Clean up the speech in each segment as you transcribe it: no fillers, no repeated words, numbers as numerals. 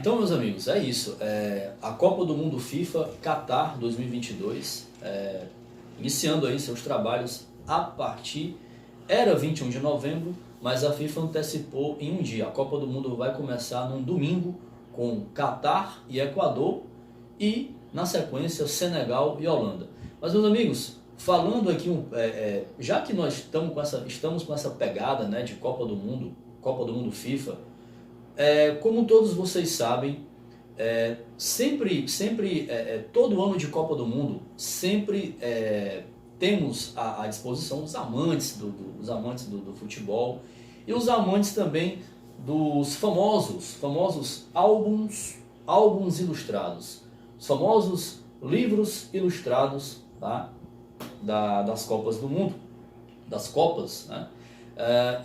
Então, meus amigos, é isso. A Copa do Mundo FIFA Qatar 2022, iniciando aí seus trabalhos a partir... Era 21 de novembro, mas a FIFA antecipou em um dia. A Copa do Mundo vai começar num domingo com Qatar e Equador e, na sequência, Senegal e Holanda. Mas, meus amigos, falando aqui, já que nós estamos com essa pegada, né, de Copa do Mundo FIFA, como todos vocês sabem, todo ano de Copa do Mundo, sempre temos à disposição os amantes do futebol e os amantes também dos famosos álbuns ilustrados, os famosos livros ilustrados, tá? Das Copas do Mundo, das Copas, né?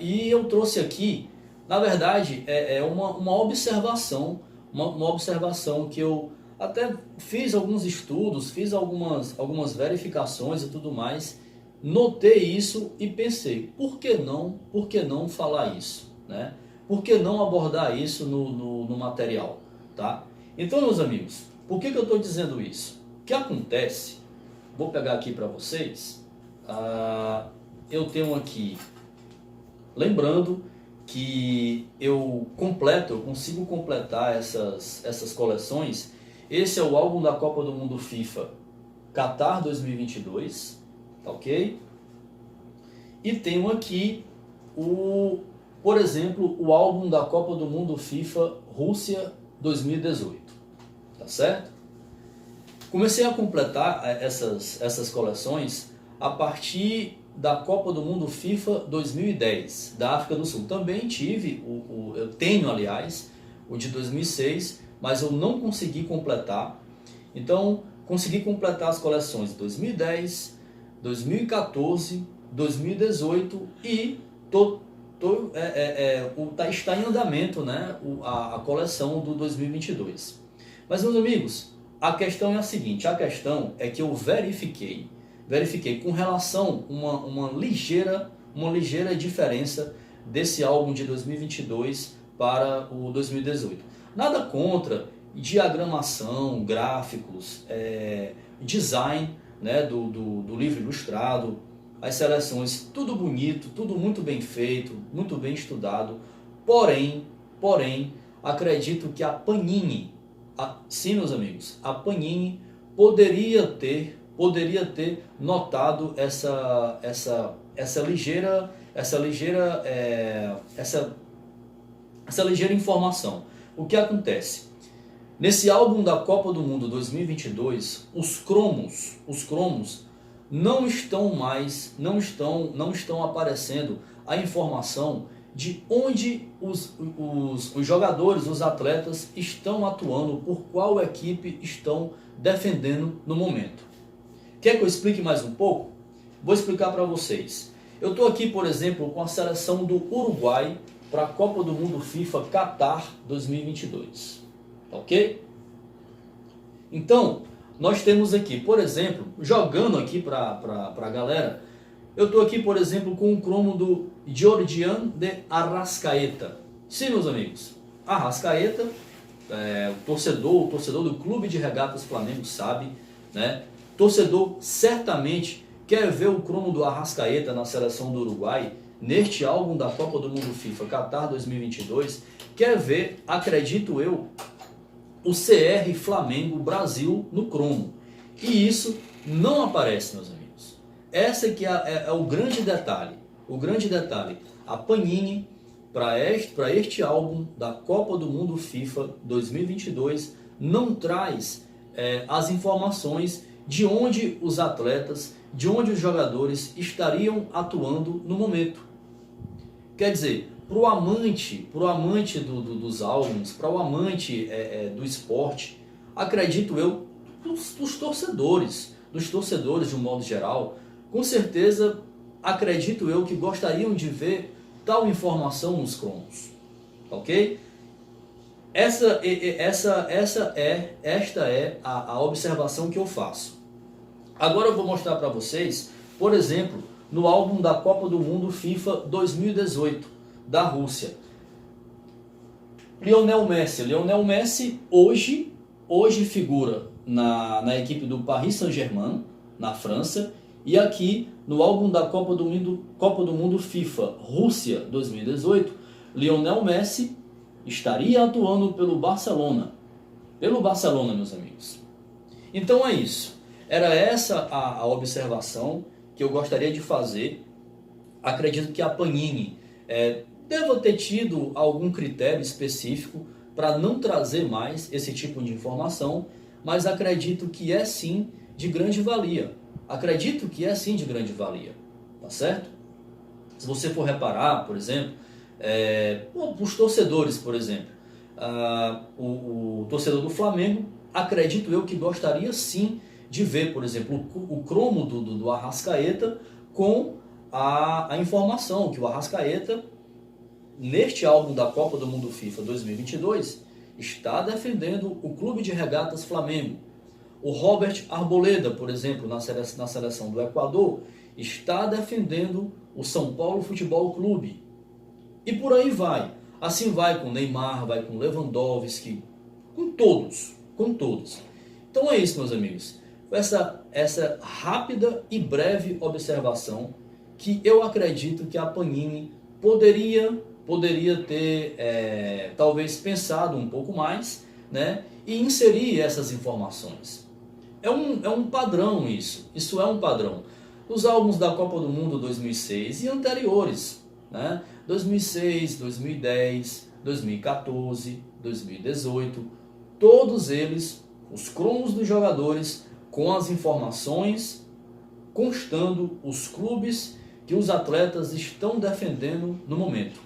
E eu trouxe aqui, na verdade, uma observação que eu até fiz alguns estudos, fiz algumas verificações e tudo mais, notei isso e pensei, por que não falar isso, né? Por que não abordar isso no material, tá? Então, meus amigos, por que eu estou dizendo isso? O que acontece, vou pegar aqui para vocês, eu tenho aqui, lembrando que eu consigo completar essas coleções. Esse é o álbum da Copa do Mundo FIFA Qatar 2022, tá ok? E tenho aqui, por exemplo, o álbum da Copa do Mundo FIFA Rússia 2018, tá certo? Comecei a completar essas coleções a partir da Copa do Mundo FIFA 2010, da África do Sul. Também tive, eu tenho aliás, o de 2006, mas eu não consegui completar. Então, consegui completar as coleções de 2010, 2014, 2018 e está em andamento, né, a coleção do 2022. Mas, meus amigos, a questão é a seguinte, a questão é que eu verifiquei com relação a uma ligeira diferença desse álbum de 2022 para o 2018. Nada contra diagramação, gráficos, design, né, do livro ilustrado, as seleções, tudo bonito, tudo muito bem feito, muito bem estudado. Porém, acredito que a Panini, sim, meus amigos, a Panini poderia ter notado essa ligeira informação. O que acontece? Nesse álbum da Copa do Mundo 2022, os cromos não estão aparecendo a informação de onde os jogadores, os atletas estão atuando, por qual equipe estão defendendo no momento. Quer que eu explique mais um pouco? Vou explicar para vocês. Eu estou aqui, por exemplo, com a seleção do Uruguai para a Copa do Mundo FIFA Qatar 2022. Ok? Então, nós temos aqui, por exemplo, jogando aqui para a galera, eu estou aqui, por exemplo, com o cromo do Georgian de Arrascaeta. Sim, meus amigos, Arrascaeta, o torcedor do Clube de Regatas Flamengo sabe, né? Torcedor certamente quer ver o cromo do Arrascaeta na seleção do Uruguai, neste álbum da Copa do Mundo FIFA Qatar 2022, quer ver, acredito eu, o CR Flamengo Brasil no cromo. E isso não aparece, meus amigos. Essa aqui é o grande detalhe. O grande detalhe. A Panini, para este álbum da Copa do Mundo FIFA 2022, não traz as informações de onde os atletas, de onde os jogadores estariam atuando no momento. Quer dizer, para o amante dos álbuns, para o amante do esporte, acredito eu, dos torcedores de um modo geral, com certeza acredito eu que gostariam de ver tal informação nos cromos, ok? Esta é a observação que eu faço. Agora eu vou mostrar para vocês, por exemplo, no álbum da Copa do Mundo FIFA 2018, da Rússia. Lionel Messi. Lionel Messi hoje figura na equipe do Paris Saint-Germain, na França, e aqui no álbum da Copa do Mundo FIFA Rússia 2018, Lionel Messi estaria atuando pelo Barcelona. Pelo Barcelona, meus amigos. Então é isso. Era essa a observação que eu gostaria de fazer. Acredito que a Panini deva ter tido algum critério específico para não trazer mais esse tipo de informação, mas acredito que é sim de grande valia. Acredito que é sim de grande valia, tá certo? Se você for reparar, por exemplo, os torcedores, por exemplo, o torcedor do Flamengo, acredito eu que gostaria sim de ver, por exemplo, o cromo do Arrascaeta com a informação que o Arrascaeta, neste álbum da Copa do Mundo FIFA 2022, está defendendo o Clube de Regatas Flamengo. O Robert Arboleda, por exemplo, na seleção do Equador, está defendendo o São Paulo Futebol Clube. E por aí vai. Assim vai com Neymar, vai com Lewandowski, com todos. Então é isso, meus amigos. Essa rápida e breve observação que eu acredito que a Panini poderia ter talvez pensado um pouco mais, né, e inserir essas informações. É um padrão isso é um padrão. Os álbuns da Copa do Mundo 2006 e anteriores, né, 2006, 2010, 2014, 2018, todos eles, os cromos dos jogadores com as informações, constando os clubes que os atletas estão defendendo no momento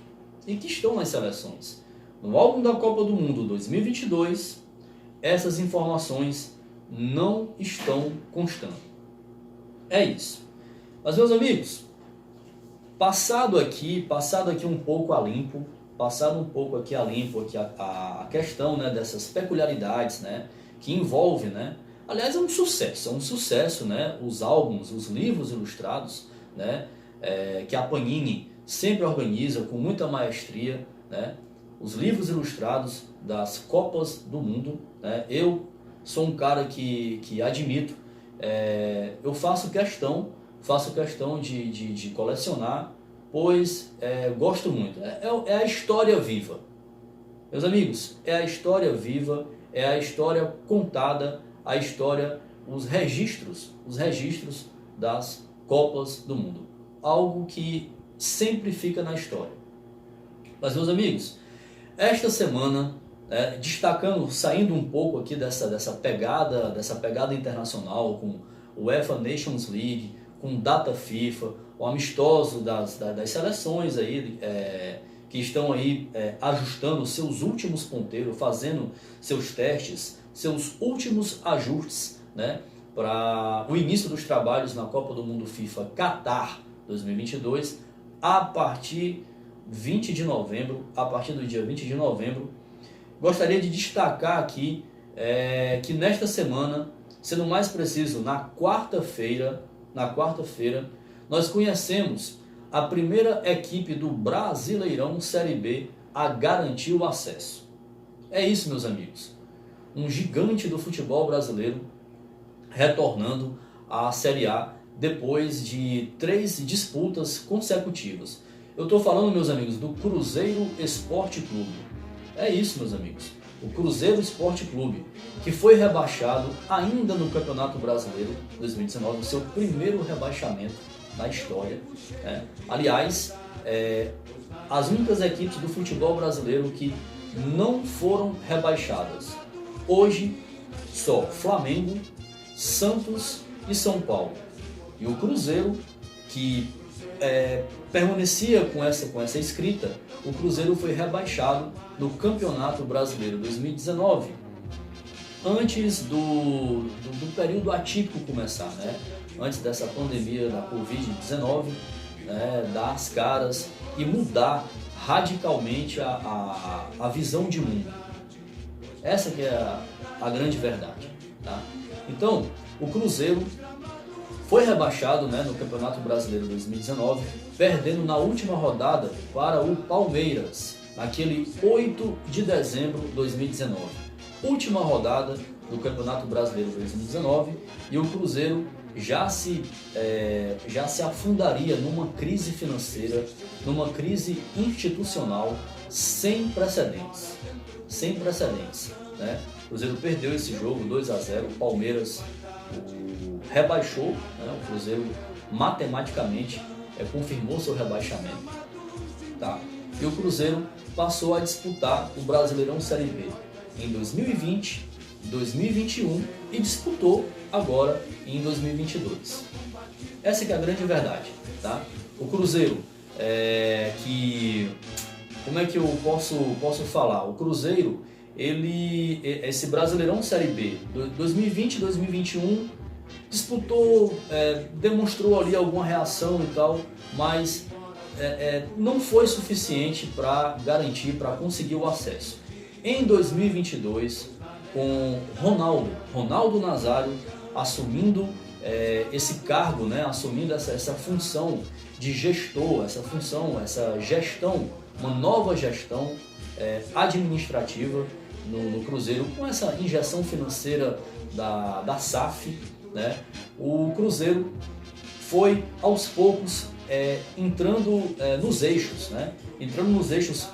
e que estão nas seleções. No álbum da Copa do Mundo 2022, essas informações não estão constando. É isso. Mas, meus amigos, passado aqui um pouco a limpo, a questão, né, dessas peculiaridades, né, que envolve, né, aliás, é um sucesso, né, os álbuns, os livros ilustrados, né, que a Panini sempre organiza com muita maestria, né, os livros ilustrados das Copas do Mundo, né. Eu sou um cara que admito, eu faço questão de colecionar, pois gosto muito. É a história viva. Meus amigos, é a história viva, é a história contada, a história, os registros das Copas do Mundo. Algo que sempre fica na história. Mas, meus amigos, esta semana, saindo um pouco aqui dessa pegada internacional com o UEFA Nations League, com data FIFA, o amistoso das seleções aí, que estão aí ajustando seus últimos ponteiros, fazendo seus testes, seus últimos ajustes, né, para o início dos trabalhos na Copa do Mundo FIFA Qatar 2022, a partir do dia 20 de novembro, gostaria de destacar aqui que nesta semana, sendo mais preciso, na quarta-feira, nós conhecemos a primeira equipe do Brasileirão Série B a garantir o acesso. É isso, meus amigos. Um gigante do futebol brasileiro retornando à Série A depois de 3 disputas consecutivas. Eu estou falando, meus amigos, do Cruzeiro Esporte Clube. É isso, meus amigos. O Cruzeiro Esporte Clube, que foi rebaixado ainda no Campeonato Brasileiro 2019, o seu primeiro rebaixamento na história. Aliás, as únicas equipes do futebol brasileiro que não foram rebaixadas. Hoje, só Flamengo, Santos e São Paulo. E o Cruzeiro, que permanecia com essa escrita, o Cruzeiro foi rebaixado no Campeonato Brasileiro 2019, antes do período atípico começar, né? Antes dessa pandemia da Covid-19, né, dar as caras e mudar radicalmente a visão de mundo. Essa que é a grande verdade. Tá? Então, o Cruzeiro foi rebaixado, né, no Campeonato Brasileiro 2019, perdendo na última rodada para o Palmeiras. naquele 8 de dezembro de 2019. Última rodada do Campeonato Brasileiro 2019 e o Cruzeiro já se afundaria numa crise financeira, numa crise institucional sem precedentes. Sem precedentes, né? O Cruzeiro perdeu esse jogo 2-0, o Palmeiras rebaixou, né? O Cruzeiro matematicamente confirmou seu rebaixamento, tá? E o Cruzeiro passou a disputar o Brasileirão Série B em 2020, 2021 e disputou agora em 2022. Essa que é a grande verdade, tá? O Cruzeiro, como é que eu posso falar? O Cruzeiro, esse Brasileirão Série B, 2020 2021, disputou, demonstrou ali alguma reação e tal, mas não foi suficiente para garantir, para conseguir o acesso. Em 2022, com Ronaldo Nazário assumindo esse cargo, né, assumindo essa função de gestor, essa gestão, uma nova gestão administrativa no Cruzeiro, com essa injeção financeira da SAF, né, o Cruzeiro foi aos poucos entrando nos eixos, né,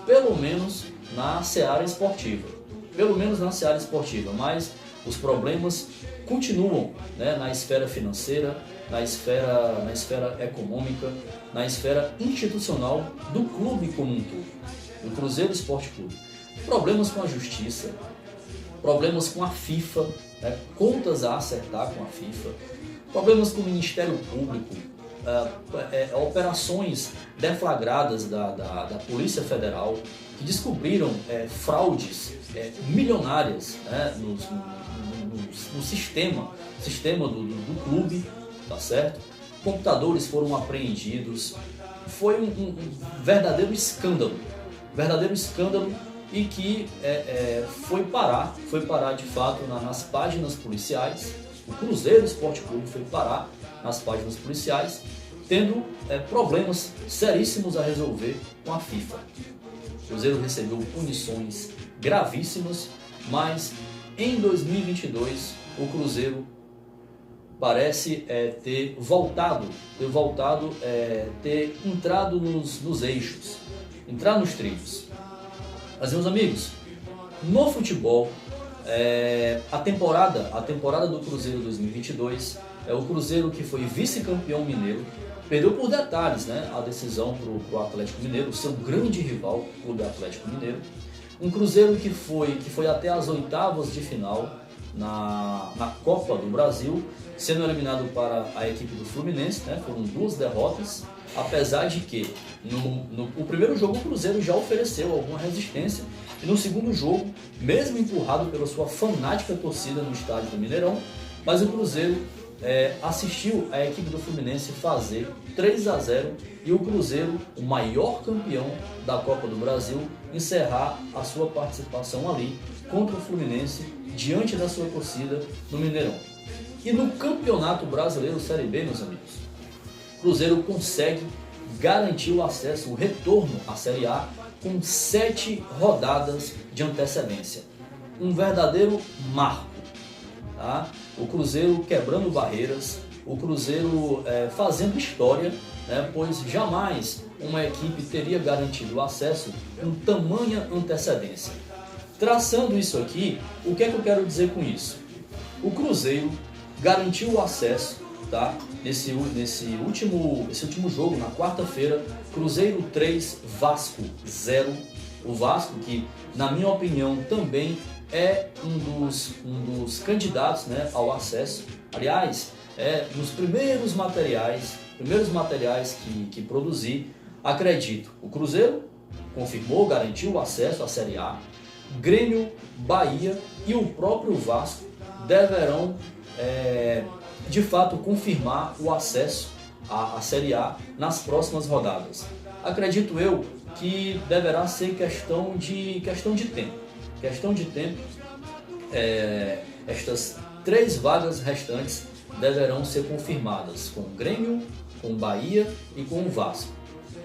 pelo menos na seara esportiva, mas os problemas continuam, né, na esfera financeira, na esfera econômica, na esfera institucional do clube como um todo, do Cruzeiro Esporte Clube. Problemas com a justiça, problemas com a FIFA, né, contas a acertar com a FIFA, problemas com o Ministério Público, operações deflagradas da Polícia Federal que descobriram fraudes milionárias, né, no sistema do clube, tá certo? Computadores foram apreendidos, foi um verdadeiro escândalo e que foi parar de fato nas páginas policiais. O Cruzeiro Esporte Clube foi parar nas páginas policiais, tendo problemas seríssimos a resolver com a FIFA. O Cruzeiro recebeu punições gravíssimas, mas em 2022 o Cruzeiro parece ter entrado nos eixos, entrar nos trilhos. Mas, meus amigos, no futebol, a temporada do Cruzeiro 2022 é o Cruzeiro que foi vice-campeão mineiro, perdeu por detalhes, né, a decisão para o Atlético Mineiro, o seu grande rival, o Clube Atlético Mineiro. Um Cruzeiro que foi até as oitavas de final na Copa do Brasil, sendo eliminado para a equipe do Fluminense, né? Foram 2 derrotas, apesar de que no primeiro jogo o Cruzeiro já ofereceu alguma resistência, e no segundo jogo, mesmo empurrado pela sua fanática torcida no estádio do Mineirão, mas o Cruzeiro assistiu a equipe do Fluminense fazer 3-0 e o Cruzeiro, o maior campeão da Copa do Brasil, encerrar a sua participação ali contra o Fluminense diante da sua torcida no Mineirão. E no Campeonato Brasileiro Série B, meus amigos, o Cruzeiro consegue garantir o acesso, o retorno à Série A com 7 rodadas de antecedência. Um verdadeiro marco, tá? O Cruzeiro quebrando barreiras, o Cruzeiro fazendo história, né? Pois jamais uma equipe teria garantido o acesso com tamanha antecedência. Traçando isso aqui, o que é que eu quero dizer com isso? O Cruzeiro garantiu o acesso, tá? Nesse último jogo, na quarta-feira, Cruzeiro 3, Vasco 0. O Vasco, que na minha opinião também é um dos candidatos, né, ao acesso. Aliás, nos primeiros materiais que produzi, acredito, o Cruzeiro confirmou, garantiu o acesso à Série A. Grêmio, Bahia e o próprio Vasco deverão de fato confirmar o acesso à Série A nas próximas rodadas. Acredito eu que deverá ser questão de tempo. Estas 3 vagas restantes deverão ser confirmadas com o Grêmio, com o Bahia e com o Vasco.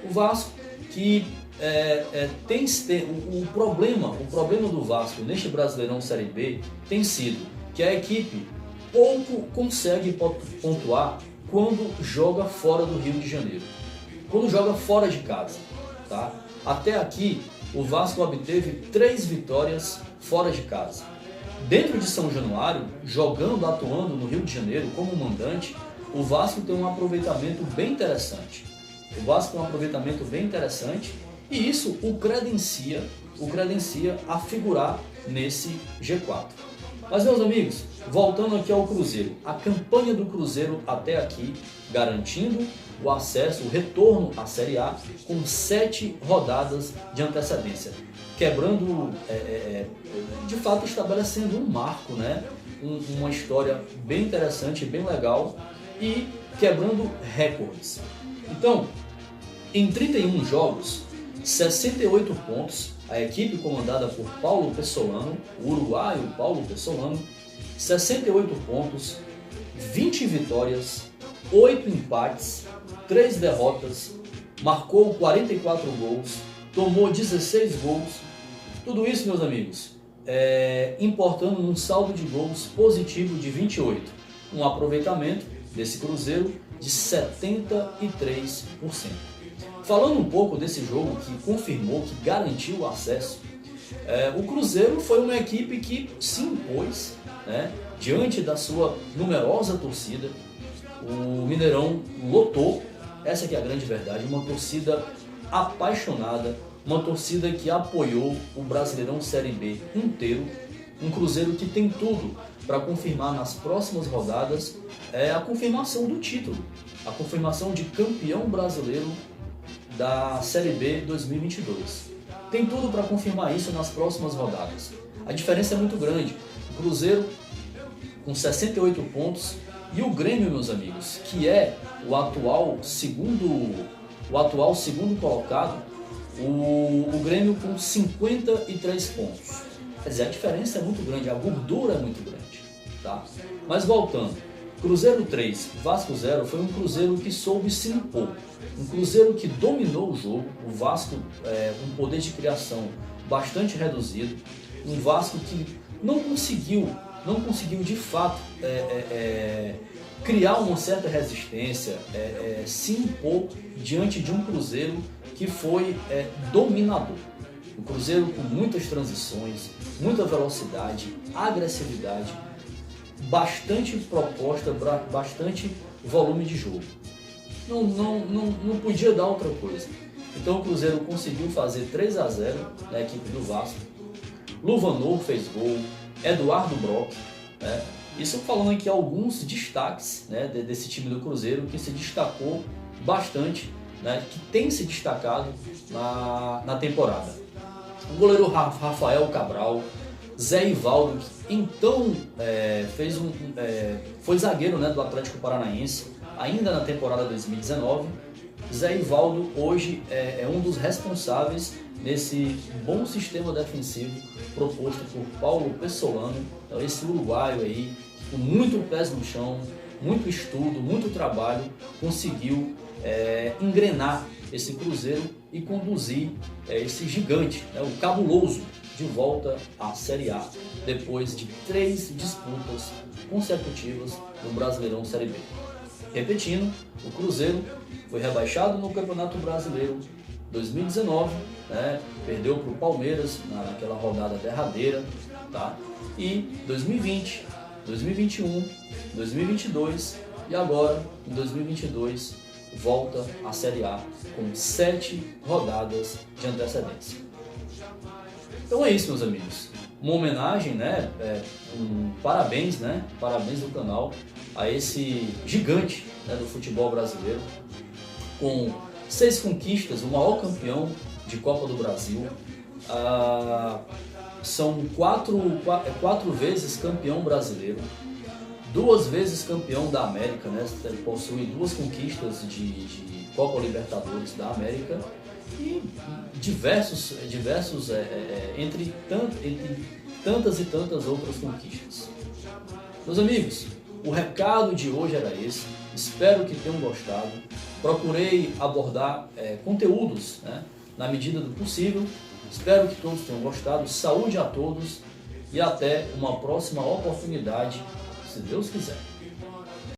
O Vasco que o problema do Vasco neste Brasileirão Série B tem sido que a equipe pouco consegue pontuar quando joga fora do Rio de Janeiro, quando joga fora de casa, tá? Até aqui o Vasco obteve 3 vitórias fora de casa. Dentro de São Januário, atuando no Rio de Janeiro como mandante, o Vasco tem um aproveitamento bem interessante. E isso o credencia a figurar nesse G4. Mas, meus amigos, voltando aqui ao Cruzeiro, a campanha do Cruzeiro até aqui, garantindo o acesso, o retorno à Série A, com 7 rodadas de antecedência, quebrando, de fato estabelecendo um marco, né? Uma história bem interessante, bem legal, e quebrando recordes. Então, em 31 jogos, 68 pontos, a equipe comandada por Paulo Pessolano, o uruguaio Paulo Pessolano, 68 pontos, 20 vitórias, 8 empates, 3 derrotas, marcou 44 gols, tomou 16 gols. Tudo isso, meus amigos, importando num saldo de gols positivo de 28. Um aproveitamento desse Cruzeiro de 73%. Falando um pouco desse jogo que confirmou, que garantiu o acesso, o Cruzeiro foi uma equipe que se impôs, né, diante da sua numerosa torcida. O Mineirão lotou, essa que é a grande verdade, uma torcida apaixonada, uma torcida que apoiou o Brasileirão Série B inteiro, um Cruzeiro que tem tudo para confirmar nas próximas rodadas a confirmação do título, a confirmação de campeão brasileiro da Série B 2022. Tem tudo para confirmar isso nas próximas rodadas. A diferença é muito grande. O Cruzeiro com 68 pontos e o Grêmio, meus amigos, que é o atual segundo colocado, o Grêmio com 53 pontos. Quer dizer, a diferença é muito grande, a gordura é muito grande, tá? Mas voltando, Cruzeiro 3, Vasco 0 foi um Cruzeiro que soube se impor, um Cruzeiro que dominou o jogo, o Vasco um poder de criação bastante reduzido, um Vasco que não conseguiu de fato criar uma certa resistência, se impor diante de um Cruzeiro que foi dominador. Um Cruzeiro com muitas transições, muita velocidade, agressividade, bastante proposta, bastante volume de jogo. Não podia dar outra coisa. Então o Cruzeiro conseguiu fazer 3-0 na equipe do Vasco. Luvanor fez gol, Eduardo Brock, né? Isso falando aqui alguns destaques, né, desse time do Cruzeiro que se destacou bastante, né, que tem se destacado na temporada. O goleiro Rafael Cabral, Zé Ivaldo, que então foi zagueiro, né, do Atlético Paranaense, ainda na temporada 2019. Zé Ivaldo hoje é um dos responsáveis nesse bom sistema defensivo proposto por Paulo Pessolano, então, esse uruguaio aí, com muito pés no chão, muito estudo, muito trabalho, conseguiu engrenar esse Cruzeiro e conduzir esse gigante, né, o cabuloso, de volta à Série A, depois de 3 disputas consecutivas no Brasileirão Série B. Repetindo, o Cruzeiro foi rebaixado no Campeonato Brasileiro 2019, né, perdeu para o Palmeiras naquela rodada derradeira, tá? E 2020, 2021, 2022 e agora, em 2022, volta à Série A com 7 rodadas de antecedência. Então é isso, meus amigos. Uma homenagem, né? Parabéns, né? Parabéns do canal a esse gigante, né, do futebol brasileiro, com 6 conquistas, o maior campeão de Copa do Brasil. São 4 vezes campeão brasileiro, 2 vezes campeão da América, né? Ele possui 2 conquistas de Copa Libertadores da América e diversos entre tantas e tantas outras conquistas. Meus amigos, o recado de hoje era esse. Espero que tenham gostado. Procurei abordar conteúdos, né, na medida do possível. Espero que todos tenham gostado. Saúde a todos e até uma próxima oportunidade, se Deus quiser.